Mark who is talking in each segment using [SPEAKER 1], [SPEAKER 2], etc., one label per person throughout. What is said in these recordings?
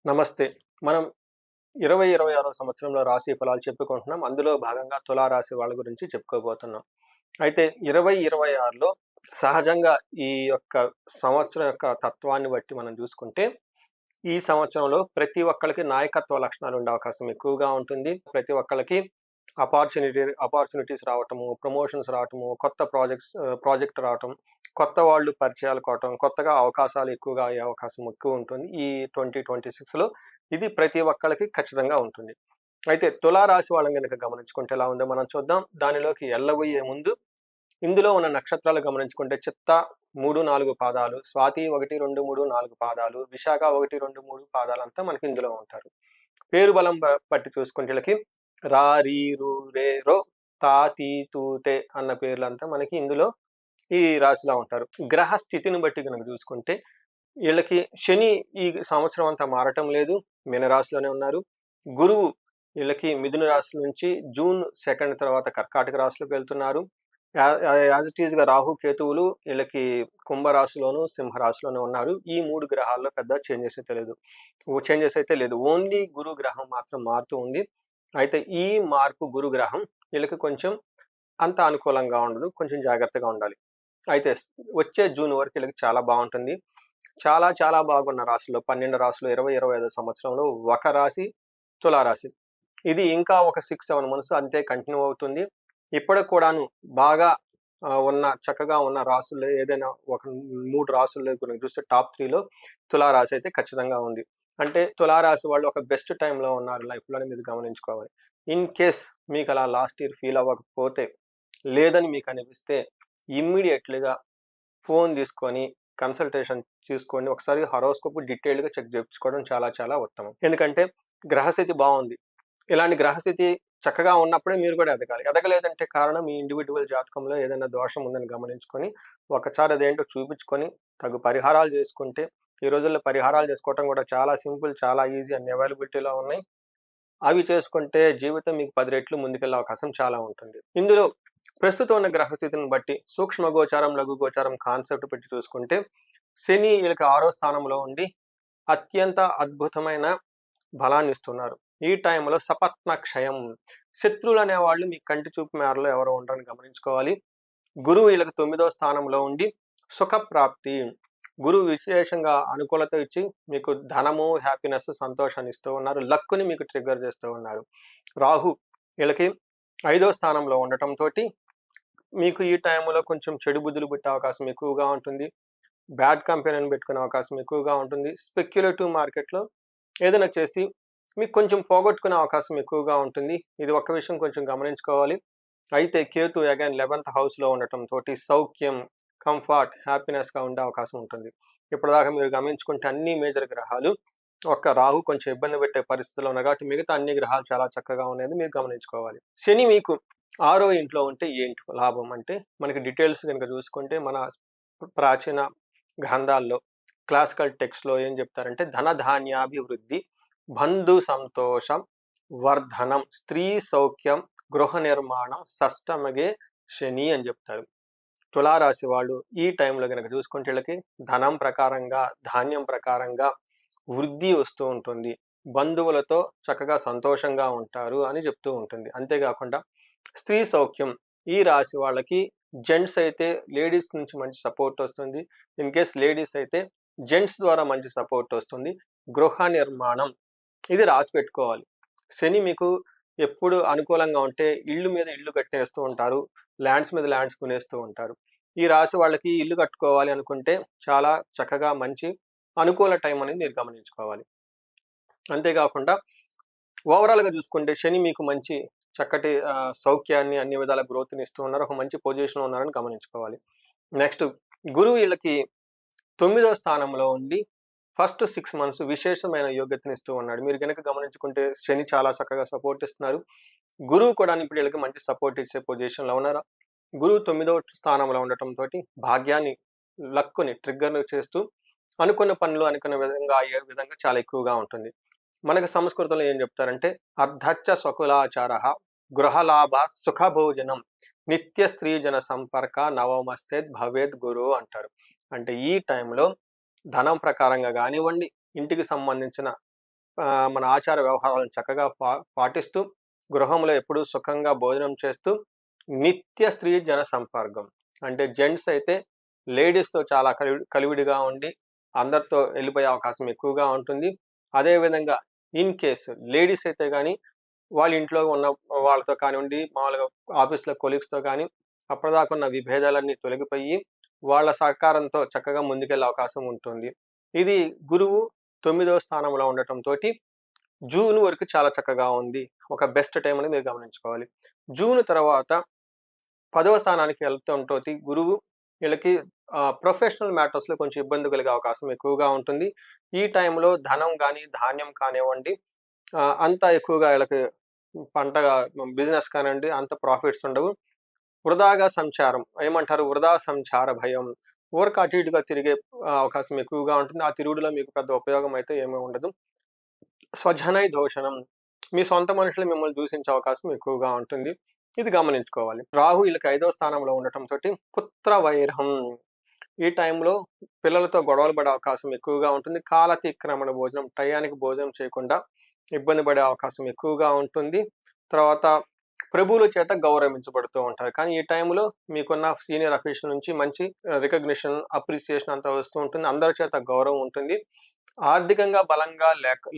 [SPEAKER 1] నమస్తే. మనం 2026 సంవత్సరంలో రాశి ఫలాలు చెప్పుకుంటున్నాం. అందులో భాగంగా తులా రాశి వాళ్ళ గురించి చెప్పుకోబోతున్నాం. అయితే 2026లో సహజంగా ఈ యొక్క సంవత్సరం యొక్క తత్వాన్ని బట్టి మనం చూసుకుంటే, ఈ సంవత్సరంలో ప్రతి ఒక్కళ్ళకి నాయకత్వ లక్షణాలు ఉండే అవకాశం ఎక్కువగా ఉంటుంది. ప్రతి ఒక్కళ్ళకి అపార్చునిటీస్ రావటము, ప్రమోషన్స్ రావటము, కొత్త ప్రాజెక్ట్ రావటం, కొత్త వాళ్ళు పరిచయాలు కావటం, కొత్తగా అవకాశాలు ఎక్కువగా అయ్యే అవకాశం ఎక్కువ ఉంటుంది. ఈ 2026లో ఇది ప్రతి ఒక్కళ్ళకి ఖచ్చితంగా ఉంటుంది. అయితే తులా రాశి వాళ్ళని గనక గమనించుకుంటే ఎలా ఉందో మనం చూద్దాం. దానిలోకి ఎళ్ళబోయే ముందు ఇందులో ఉన్న నక్షత్రాలు గమనించుకుంటే చిత్త 3, 4 పాదాలు, స్వాతి 1, 2, 3, 4 పాదాలు, విశాఖ 1, 2, 3 పాదాలంతా మనకి ఇందులో ఉంటారు. పేరు బలం బట్టి చూసుకుంటే ఈళ్ళకి రా, రీ, రు, రే, రో, తా, తీ, తూ, తే అన్న పేర్లంతా మనకి ఇందులో ఈ రాశిలో ఉంటారు. గ్రహ స్థితిని బట్టి గనక చూసుకుంటే ఈళ్ళకి శని ఈ సంవత్సరం అంతా మారటం లేదు. మీనరాశిలోనే ఉన్నారు. గురువు ఈళ్ళకి మిథున రాశి నుంచి జూన్ 2 తర్వాత కర్కాటక రాశిలోకి వెళ్తున్నారు. యాజ్ ఇట్ ఈస్‌గా రాహు, కేతువులు ఈళ్ళకి కుంభరాశిలోను, సింహరాశిలోను ఉన్నారు. ఈ 3 గ్రహాల్లో పెద్ద చేంజెస్ అయితే లేదు. ఓన్లీ గురు గ్రహం మాత్రం మారుతూ ఉంది. అయితే ఈ మార్పు గురు గ్రహం ఈళ్ళకి కొంచెం అంత అనుకూలంగా ఉండదు. కొంచెం జాగ్రత్తగా ఉండాలి. అయితే వచ్చే జూన్ వరకు ఈళ్ళకి చాలా బావుంటుంది. చాలా చాలా బాగున్న రాశుల్లో 12 రాశులు 2025 సంవత్సరంలో ఒక రాశి తులారాశి. ఇది ఇంకా ఒక 6, 7 మంత్స్ అంతే కంటిన్యూ అవుతుంది. ఇప్పటికి కూడాను బాగా చక్కగా ఉన్న రాసుల్లో ఏదైనా ఒక 3 రాసుల్లో గనుక చూస్తే టాప్ 3లో తులారాశి అయితే ఖచ్చితంగా ఉంది. అంటే తులారాశి వాళ్ళు ఒక బెస్ట్ టైమ్‌లో ఉన్నారు లైఫ్‌లో అని మీరు గమనించుకోవాలి. ఇన్ కేస్ మీకలా లాస్ట్ ఇయర్ ఫీల్ అవ్వకపోతే, లేదని మీకనిపిస్తే ఇమ్మీడియేట్‌లీగా ఫోన్ తీసుకొని కన్సల్టేషన్ తీసుకోండి. ఒకసారి హారోస్కోప్ డీటెయిల్డ్‌గా చెక్ చేపించుకోవడం చాలా చాలా ఉత్తమం. ఎందుకంటే గ్రహస్థితి బావుంది. ఇలాంటి గ్రహస్థితి చక్కగా ఉన్నప్పుడే మీరు కూడా ఎదగాలి. ఎదగలేదంటే కారణం మీ ఇండివిడ్యువల్ జాతకంలో ఏదైనా దోషం ఉందని గమనించుకొని, ఒకసారి అదేంటో చూపించుకొని, తగు పరిహారాలు చేసుకుంటే, ఈ రోజుల్లో పరిహారాలు చేసుకోవటం కూడా చాలా సింపుల్, చాలా ఈజీ అన్ని అవైలబిలిటీలో ఉన్నాయి. అవి చేసుకుంటే జీవితం మీకు 10 రెట్లు ముందుకెళ్ళే అవకాశం చాలా ఉంటుంది. ఇందులో ప్రస్తుతం ఉన్న గ్రహస్థితిని బట్టి సూక్ష్మ గోచారం, లఘు గోచారం కాన్సెప్ట్ పెట్టి చూసుకుంటే, శని ఈళ్ళకి 6వ స్థానంలో ఉండి అత్యంత అద్భుతమైన బలాన్నిస్తున్నారు. ఈ టైంలో సపత్న క్షయం. శత్రువులనేవాళ్ళు మీ కంటి చూపు మేరలో ఎవరు ఉండరని గమనించుకోవాలి. గురువు ఈళ్ళకి 9వ స్థానంలో ఉండి సుఖప్రాప్తి. గురువు విశేషంగా అనుకూలత ఇచ్చి మీకు ధనము, హ్యాపీనెస్, సంతోషాన్ని ఇస్తూ ఉన్నారు. లక్కుని మీకు ట్రిగ్గర్ చేస్తూ ఉన్నారు. రాహు ఈళ్ళకి 5వ స్థానంలో ఉండటంతోటి మీకు ఈ టైంలో కొంచెం చెడు బుద్ధులు పుట్టే అవకాశం ఎక్కువగా ఉంటుంది. బ్యాడ్ కంపెనీని పెట్టుకునే అవకాశం ఎక్కువగా ఉంటుంది. స్పెక్యులేటివ్ మార్కెట్‌లో ఏదైనా చేసి మీకు కొంచెం పోగొట్టుకునే అవకాశం ఎక్కువగా ఉంటుంది. ఇది ఒక్క విషయం కొంచెం గమనించుకోవాలి. అయితే కేతు అగైన్ 11థ్ హౌస్‌లో ఉండటంతోటి సౌఖ్యం, కంఫర్ట్, హ్యాపీనెస్‌గా ఉండే అవకాశం ఉంటుంది. ఇప్పటిదాకా మీరు గమనించుకుంటే అన్ని మేజర్ గ్రహాలు ఒక్క రాహు కొంచెం ఇబ్బంది పెట్టే పరిస్థితిలో ఉన్నారు కాబట్టి మిగతా అన్ని గ్రహాలు చాలా చక్కగా ఉన్నాయని మీరు గమనించుకోవాలి. శని మీకు 6వ ఇంట్లో ఉంటే ఏంటి లాభం అంటే మనకి డీటెయిల్స్ గనుక చూసుకుంటే మన ప్రాచీన గ్రంథాల్లో క్లాసికల్ టెక్స్ట్‌లో ఏం చెప్తారంటే ధనధాన్యాభివృద్ధి, బంధు సంతోషం, వర్ధనం, స్త్రీ సౌఖ్యం, గృహ నిర్మాణం, షష్టమగే శని అని చెప్తారు. తులారాశి వాళ్ళు ఈ టైంలో గనక చూసుకుంటే వీళ్ళకి ధనం ప్రకారంగా, ధాన్యం ప్రకారంగా వృద్ధి వస్తూ ఉంటుంది. బంధువులతో చక్కగా సంతోషంగా ఉంటారు అని చెప్తూ ఉంటుంది. అంతేకాకుండా స్త్రీ సౌఖ్యం ఈ రాశి వాళ్ళకి జెంట్స్ అయితే లేడీస్ నుంచి మంచి సపోర్ట్ వస్తుంది. ఇన్ కేస్ లేడీస్ అయితే జెంట్స్ ద్వారా మంచి సపోర్ట్ వస్తుంది. గృహ నిర్మాణం ఇది రాసి పెట్టుకోవాలి. శని మీకు ఎప్పుడు అనుకూలంగా ఉంటే ఇల్లు మీద ఇల్లు కట్టేస్తూ ఉంటారు. ల్యాండ్స్ మీద ల్యాండ్స్ కొనేస్తూ ఉంటారు. ఈ రాశి వాళ్ళకి ఇల్లు కట్టుకోవాలి అనుకుంటే చాలా చక్కగా మంచి అనుకూల టైం అనేది మీరు గమనించుకోవాలి. అంతేకాకుండా ఓవరాల్‌గా చూసుకుంటే శని మీకు మంచి చక్కటి సౌఖ్యాన్ని అన్ని విధాల గ్రోత్‌ని ఇస్తూ ఉన్నారు. ఒక మంచి పొజిషన్‌లో ఉన్నారని గమనించుకోవాలి. నెక్స్ట్ గురువు వీళ్ళకి 9వ స్థానంలో ఉండి ఫస్ట్ 6 మంత్స్ విశేషమైన యోగ్యతనిస్తూ ఉన్నాడు. మీరు గనక గమనించుకుంటే శని చాలా చక్కగా సపోర్ట్ ఇస్తున్నారు. గురువు కూడా ఇప్పుడు వీళ్ళకి మంచి సపోర్ట్ ఇచ్చే పొజిషన్‌లో ఉన్నారు. గురువు 9వ స్థానంలో ఉండటంతోటి భాగ్యాన్ని, లక్కుని ట్రిగ్గర్ చేస్తూ అనుకున్న పనులు అనుకున్న విధంగా అయ్యే విధంగా చాలా ఎక్కువగా ఉంటుంది. మనకి సంస్కృతంలో ఏం చెప్తారంటే అర్ధచ్చ స్వకులాచారః గృహలాభ సుఖభోజనం నిత్య స్త్రీ జన సంపర్క నవమస్తేత్ భవేత్ గురు అంటారు. అంటే ఈ టైంలో ధనం ప్రకారంగా గానివ్వండి, ఇంటికి సంబంధించిన మన ఆచార వ్యవహారాలను చక్కగా పాటిస్తూ గృహంలో ఎప్పుడూ సుఖంగా భోజనం చేస్తూ నిత్య స్త్రీ జన సంపర్కం. అంటే జెంట్స్ అయితే లేడీస్‌తో చాలా కలివిడిగా ఉండి అందరితో వెళ్ళిపోయే అవకాశం ఎక్కువగా ఉంటుంది. అదేవిధంగా ఇన్ కేస్ లేడీస్ అయితే గాని వాళ్ళ ఇంట్లో ఉన్న వాళ్ళతో కానివ్వండి, మామూలుగా ఆఫీస్‌లో కొలీగ్స్‌తో కానీ అప్పటిదాకా ఉన్న విభేదాలన్నీ తొలగిపోయి వాళ్ళ సహకారంతో చక్కగా ముందుకెళ్ళే అవకాశం ఉంటుంది. ఇది గురువు 9వ స్థానంలో ఉండటంతోటి జూన్ వరకు చాలా చక్కగా ఉంది. ఒక బెస్ట్ టైమ్ అని మీరు గమనించుకోవాలి. జూన్ తర్వాత 10వ స్థానానికి వెళ్తుంటోటి గురువు వీళ్ళకి ప్రొఫెషనల్ మ్యాటర్స్‌లో కొంచెం ఇబ్బంది కలిగే అవకాశం ఎక్కువగా ఉంటుంది. ఈ టైంలో ధనం గాని, ధాన్యం కానివ్వండి అంత ఎక్కువగా వీళ్ళకి పంటగా బిజినెస్ కానివ్వండి అంత ప్రాఫిట్స్ ఉండవు. వృధాగా సంచారం ఏమంటారు? వృధా సంచార భయం. ఊరక అటు ఇటుగా తిరిగే అవకాశం ఎక్కువగా ఉంటుంది. ఆ తిరుగుడులో మీకు పెద్ద ఉపయోగం అయితే ఏమీ ఉండదు. స్వజనై దూషణం. మీ సొంత మనుషులు మిమ్మల్ని దూషించే అవకాశం ఎక్కువగా ఉంటుంది. ఇది గమనించుకోవాలి. రాహు వీళ్ళకి 5వ స్థానంలో ఉండటంతోటి పుత్ర వైరం. ఈ టైంలో పిల్లలతో గొడవలు పడే అవకాశం ఎక్కువగా ఉంటుంది. కాలతిక్రమణ భోజనం, టయానికి భోజనం చేయకుండా ఇబ్బంది పడే అవకాశం ఎక్కువగా ఉంటుంది. తర్వాత ప్రభువుల చేత గౌరవించబడుతూ ఉంటారు. కానీ ఈ టైంలో మీకున్న సీనియర్ అఫీషియల్ నుంచి మంచి రికగ్నిషన్, అప్రిసియేషన్ అంతా వస్తూ ఉంటుంది. అందరి చేత గౌరవం ఉంటుంది. ఆర్థికంగా బలంగా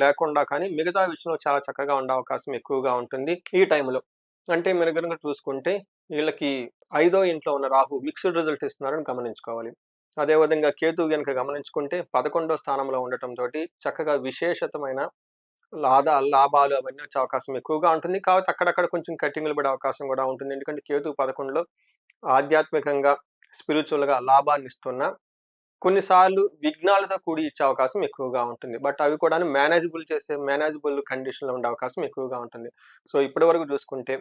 [SPEAKER 1] లేకుండా కానీ మిగతా విషయంలో చాలా చక్కగా ఉండే అవకాశం ఎక్కువగా ఉంటుంది ఈ టైంలో. అంటే మీరు గనుక చూసుకుంటే వీళ్ళకి 5వ ఇంట్లో ఉన్న రాహు మిక్స్డ్ రిజల్ట్ ఇస్తున్నారని గమనించుకోవాలి. అదేవిధంగా కేతువు గనుక గమనించుకుంటే 11వ స్థానంలో ఉండటంతోటి చక్కగా విశేషతమైన లాభాలు అవన్నీ వచ్చే అవకాశం ఎక్కువగా ఉంటుంది. కాకపోతే అక్కడక్కడ కొంచెం కట్టింగులు పడే అవకాశం కూడా ఉంటుంది. ఎందుకంటే కేతువు 11లో ఆధ్యాత్మికంగా, స్పిరిచువల్‌గా లాభాన్ని ఇస్తున్నా కొన్నిసార్లు విఘ్నాలతో కూడి ఇచ్చే అవకాశం ఎక్కువగా ఉంటుంది. బట్ అవి కూడాను మేనేజబుల్ కండిషన్‌లో ఉండే అవకాశం ఎక్కువగా ఉంటుంది. సో, ఇప్పటి వరకు చూసుకుంటే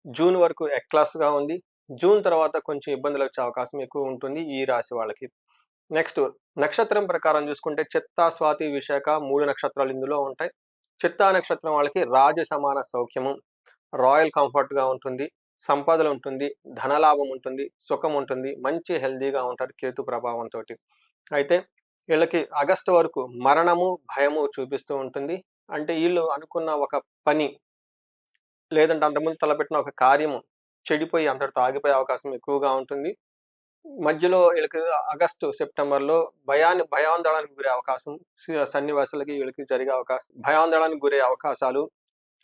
[SPEAKER 1] జూన్ వరకు క్లాస్‌గా ఉంది. జూన్ తర్వాత కొంచెం ఇబ్బందులొచ్చే అవకాశం ఎక్కువ ఉంటుంది ఈ రాశి వాళ్ళకి. నెక్స్ట్ నక్షత్రం ప్రకారం చూసుకుంటే చిత్తా, స్వాతి, విశాఖ 3 నక్షత్రాలు ఇందులో ఉంటాయి. చిత్తా నక్షత్రం వాళ్ళకి రాజ సమాన సౌఖ్యము, రాయల్ కంఫర్ట్‌గా ఉంటుంది, సంపదలుంటుంది, ధనలాభం ఉంటుంది, సుఖం ఉంటుంది, మంచి హెల్తీగా ఉంటారు కేతు ప్రభావంతోటి. అయితే వీళ్ళకి ఆగస్టు వరకు మరణము, భయము చూపిస్తూ ఉంటుంది. అంటే ఈళ్ళు అనుకున్న ఒక పని లేదంటే అంతకుముందు తలపెట్టిన ఒక కార్యము చెడిపోయి అంతటితో ఆగిపోయే అవకాశం ఎక్కువగా ఉంటుంది. మధ్యలో వీళ్ళకి ఆగస్టు, సెప్టెంబర్‌లో భయాందోళనకు గురే అవకాశం సన్నివేశాలకి వీళ్ళకి జరిగే అవకాశం భయాందోళనకు గురే అవకాశాలు,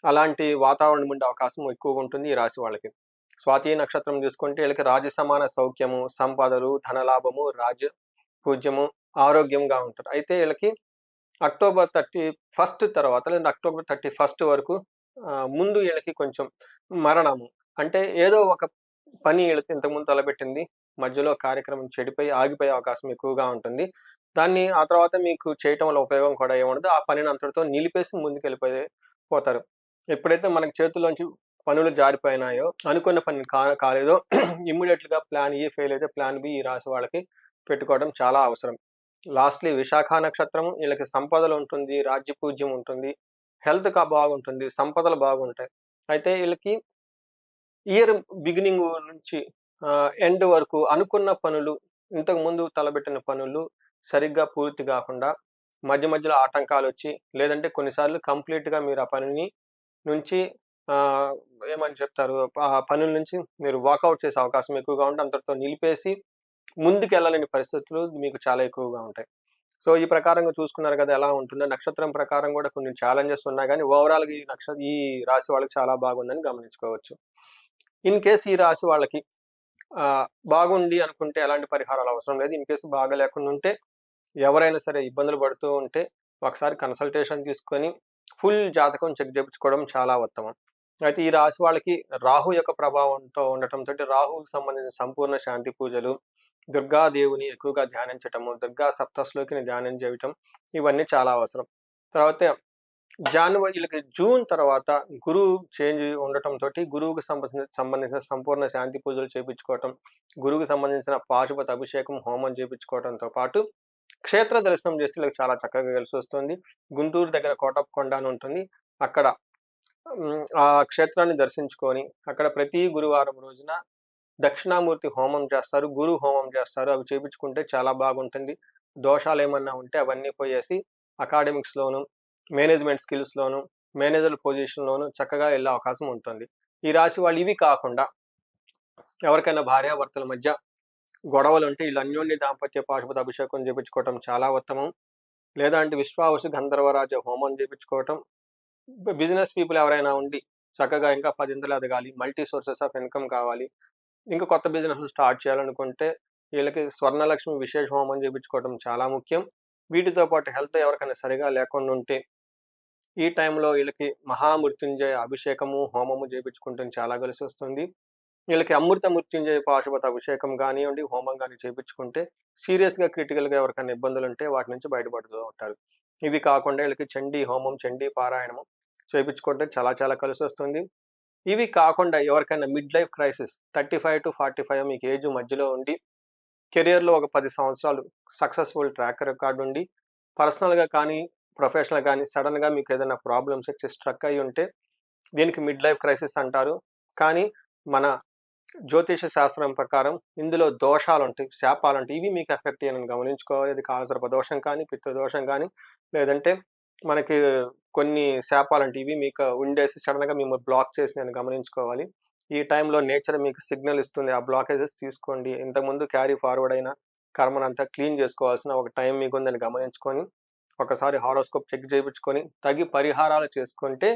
[SPEAKER 1] అలాంటి వాతావరణం ఉండే అవకాశం ఎక్కువగా ఉంటుంది ఈ రాశి వాళ్ళకి. స్వాతి నక్షత్రం చూసుకుంటే వీళ్ళకి రాజసమాన సౌఖ్యము, సంపదలు, ధనలాభము, పూజ్యము, ఆరోగ్యంగా ఉంటారు. అయితే వీళ్ళకి అక్టోబర్ 31 తర్వాత లేదా అక్టోబర్ 31 వరకు ముందు వీళ్ళకి కొంచెం మరణము. అంటే ఏదో ఒక పని వీళ్ళకి ఇంతకుముందు తలపెట్టింది మధ్యలో కార్యక్రమం చెడిపోయి ఆగిపోయే అవకాశం ఎక్కువగా ఉంటుంది. దాన్ని ఆ తర్వాత మీకు చేయటం వల్ల ఉపయోగం కూడా ఏముండదు. ఆ పనిని అంతటితో నిలిపేసి పోతారు. ఎప్పుడైతే మనకి చేతుల్లోంచి పనులు జారిపోయినాయో, అనుకున్న పని కాలేదో ఇమ్మీడియేట్‌గా ప్లాన్ ఏ ఫెయిల్ అయితే ప్లాన్ బి ఈ రాశి వాళ్ళకి పెట్టుకోవడం చాలా అవసరం. లాస్ట్‌లీ విశాఖ నక్షత్రం వీళ్ళకి సంపదలుంటుంది, రాజ్యపూజ్యం ఉంటుంది, హెల్త్ బాగుంటుంది, సంపదలు బాగుంటాయి. అయితే వీళ్ళకి ఇయర్ బిగినింగ్ నుంచి ఎండ్ వరకు అనుకున్న పనులు, ఇంతకుముందు తలపెట్టిన పనులు సరిగ్గా పూర్తి గాకుండా మధ్యలో ఆటంకాలొచ్చి, లేదంటే కొన్నిసార్లు కంప్లీట్‌గా మీరు ఆ పనిని నుంచి ఆహ్, ఏమని చెప్తారు? ఆ పనుల నుంచి మీరు వాకౌట్ చేసే అవకాశం ఎక్కువగా ఉంటే అంతటితో నిలిపేసి ముందుకెళ్ళలేని పరిస్థితులు మీకు చాలా ఎక్కువగా ఉంటాయి. సో, ఈ ప్రకారంగా చూసుకున్నారు కదా! ఎలా ఉంటుందో. నక్షత్రం ప్రకారం గూడా కొన్ని ఛాలెంజెస్ ఉన్నా గానీ ఓవరాల్‌గా ఈ రాశి వాళ్ళకి చాలా బాగుందని గమనించుకోవచ్చు. ఇన్ కేస్ ఈ రాశి వాళ్ళకి బాగుంది అనుకుంటే ఎలాంటి పరిహారాలు అవసరం లేదు. ఇన్ కేస్ బాగా లేకుండా ఉంటే ఎవరైనా సరే ఇబ్బందులు పడుతూ ఉంటే ఒకసారి కన్సల్టేషన్ తీసుకొని ఫుల్ జాతకం చెక్ చేపించుకోవడం చాలా ఉత్తమం. అయితే ఈ రాశి వాళ్ళకి రాహు యొక్క ప్రభావంతో ఉండటంతోటి రాహువుకి సంబంధించిన సంపూర్ణ శాంతి పూజలు, దుర్గాదేవిని ఎక్కువగా ధ్యానించటము, దుర్గా సప్తశ్లోకిని ధ్యానం చేయటం ఇవన్నీ చాలా అవసరం. తర్వాత వీళ్ళకి జూన్ తర్వాత గురువు చేంజ్ ఉండటంతోటి గురువుకి సంబంధించిన సంపూర్ణ శాంతి పూజలు చేపించుకోవటం, గురువుకి సంబంధించిన పాశుపత అభిషేకం, హోమం చేపించుకోవడంతో పాటు క్షేత్ర దర్శనం చేస్తే వీళ్ళకి చాలా చక్కగా కలిసొస్తుంది. గుంటూరు దగ్గర కోటప్పకొండ అని ఉంటుంది. అక్కడ ఆ క్షేత్రాన్ని దర్శించుకొని అక్కడ ప్రతి గురువారం రోజున దక్షిణామూర్తి హోమం చేస్తారు, గురు హోమం చేస్తారు. అవి చేపించుకుంటే చాలా బాగుంటుంది. దోషాలేమన్నా ఉంటే అవన్నీ పోయేసి అకాడమిక్స్‌లోను మేనేజ్మెంట్ స్కిల్స్లోను, మేనేజర్ పొజిషన్లోను చక్కగా వెళ్ళే అవకాశం ఉంటుంది. ఈ రాశి వాళ్ళు ఇవి కాకుండా ఎవరికైనా భార్యాభర్తల మధ్య గొడవలు ఉంటే వీళ్ళు అన్యోన్య దాంపత్య పాశుపత అభిషేకం చేయించుకోవటం చాలా ఉత్తమం. లేదా అంటే విశ్వావసు గంధర్వరాజ హోమం చేయించుకోవటం. బిజినెస్ పీపుల్ ఎవరైనా ఉండి చక్కగా ఇంకా 10 ఇంతలు ఎదగాలి, మల్టీ సోర్సెస్ ఆఫ్ ఇన్కమ్ కావాలి, ఇంకా కొత్త బిజినెస్ స్టార్ట్ చేయాలనుకుంటే వీళ్ళకి స్వర్ణలక్ష్మి విశేష హోమం చేయించుకోవడం చాలా ముఖ్యం. వీటితో పాటు హెల్త్ ఎవరికైనా సరిగా లేకుండా ఉంటే ఈ టైంలో వీళ్ళకి మహామృత్యుంజయ అభిషేకము, హోమము చేయించుకుంటే చాలా కలిసి వస్తుంది. వీళ్ళకి అమృత మృత్యుంజయ పాశుపత అభిషేకం కానివ్వండి, హోమం కానీ చేయించుకుంటే సీరియస్‌గా, క్రిటికల్‌గా ఎవరికైనా ఇబ్బందులుంటే వాటి నుంచి బయటపడుతూ ఉంటారు. ఇవి కాకుండా వీళ్ళకి చండీ హోమం, చండీ పారాయణము చేయించుకుంటే చాలా చాలా కలిసొస్తుంది. ఇవి కాకుండా ఎవరికైనా మిడ్ లైఫ్ క్రైసిస్ 35-45 మీకు ఏజ్ మధ్యలో ఉండి, కెరియర్‌లో ఒక 10 సంవత్సరాలు సక్సెస్‌ఫుల్ ట్రాక్ రికార్డ్ ఉండి, పర్సనల్‌గా కానీ, ప్రొఫెషనల్‌గా కానీ సడెన్‌గా మీకు ఏదైనా ప్రాబ్లమ్స్ వచ్చి స్ట్రక్ అయ్యి ఉంటే దీనికి మిడ్ లైఫ్ క్రైసిస్ అంటారు. కానీ మన జ్యోతిష శాస్త్రం ప్రకారం ఇందులో దోషాలుంటాయి, శాపాలుంటాయి. ఇవి మీకు ఎఫెక్ట్ అయ్యాయని గమనించుకోవాలి. అది కాలసర్ప దోషం కానీ, పితృదోషం కానీ, లేదంటే మనకి కొన్ని శాపాలుంటాయి. ఇవి మీకు ఉండేసి సడన్‌గా మిమ్మల్ని బ్లాక్ చేసినాయని గమనించుకోవాలి. ఈ టైంలో నేచర్ మీకు సిగ్నల్ ఇస్తుంది. ఆ బ్లాకేజెస్ తీసుకోండి. ఇంతకుముందు క్యారీ ఫార్వర్డ్ అయిన కర్మనంతా క్లీన్ చేసుకోవాల్సిన ఒక టైం మీకుందని గమనించుకొని, ఒకసారి హారోస్కోప్ చెక్ చేయించుకొని, తగి పరిహారాలు చేసుకుంటే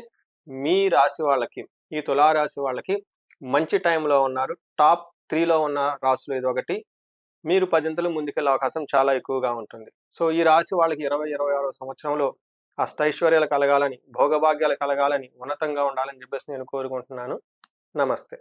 [SPEAKER 1] మీ రాశి వాళ్ళకి, ఈ తులారాశి వాళ్ళకి మంచి టైంలో ఉన్నారు. టాప్ 3లో ఉన్న రాశులు ఇదొకటి. మీరు 10 ఇంతలు ముందుకెళ్ళే అవకాశం చాలా ఎక్కువగా ఉంటుంది. సో, ఈ రాశి వాళ్ళకి 26వ సంవత్సరంలో అష్టైశ్వర్యాలు కలగాలని, భోగభాగ్యాలు కలగాలని, ఉన్నతంగా ఉండాలని చెప్పేసి నేను కోరుకుంటున్నాను. నమస్తే.